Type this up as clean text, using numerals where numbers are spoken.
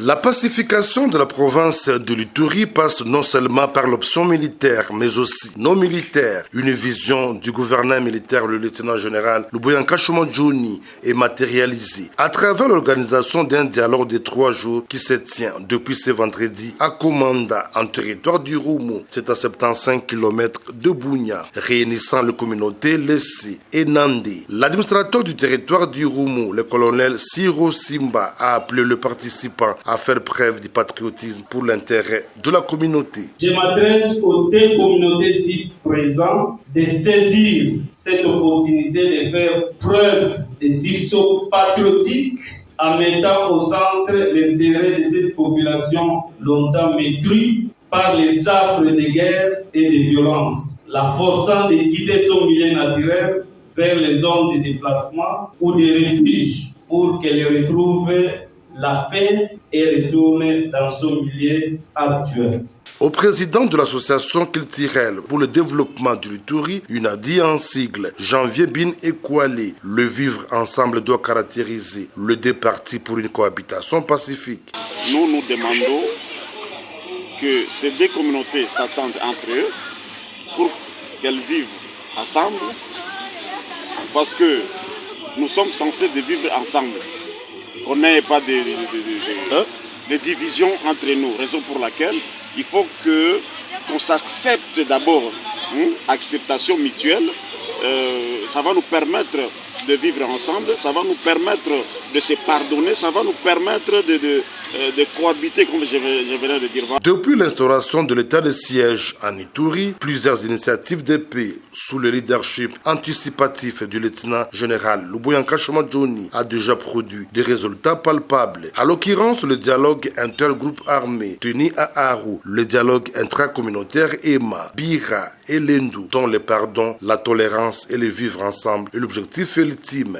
La pacification de la province de l'Ituri passe non seulement par l'option militaire, mais aussi non militaire. Une vision du gouverneur militaire, le lieutenant-général Luboyanka Chomodjouni, est matérialisée à travers l'organisation d'un dialogue de 3 jours qui se tient depuis ce vendredi à Komanda, en territoire du Roumo. C'est à 75 km de Bunia, réunissant les communautés Lessi et Nandi. L'administrateur du territoire du Roumo, le colonel Siro Simba, a appelé le participant à faire preuve du patriotisme pour l'intérêt de la communauté. Je m'adresse aux deux communautés ici présentes de saisir cette opportunité de faire preuve de sursaut patriotique en mettant au centre l'intérêt de cette population longtemps métrie par les affres de guerre et de violence, la forçant de quitter son milieu naturel vers les zones de déplacement ou de refuge pour qu'elle retrouve la paix et retourne dans son milieu actuel. Au président de l'association culturelle pour le développement du l'Ituri, UNADI en sigle, Janvier Bin Ekwale, le vivre ensemble doit caractériser le deux partis pour une cohabitation pacifique. Nous demandons que ces deux communautés s'attendent entre eux pour qu'elles vivent ensemble, parce que nous sommes censés de vivre ensemble. On n'ait pas de divisions entre nous, raison pour laquelle il faut qu'on s'accepte d'abord, acceptation mutuelle, ça va nous permettre de vivre ensemble, ça va nous permettre de se pardonner, ça va nous permettre de cohabiter, comme je venais de dire. Depuis l'instauration de l'état de siège en Ituri, plusieurs initiatives de paix sous le leadership anticipatif du lieutenant-général Luboyanka Chomodjouni a déjà produit des résultats palpables. À l'occurrence, le dialogue intergroupe armé tenu à Aru, le dialogue intracommunautaire EMA, Bira et Lendu, dont le pardon, la tolérance et le vivre ensemble est l'objectif ultime.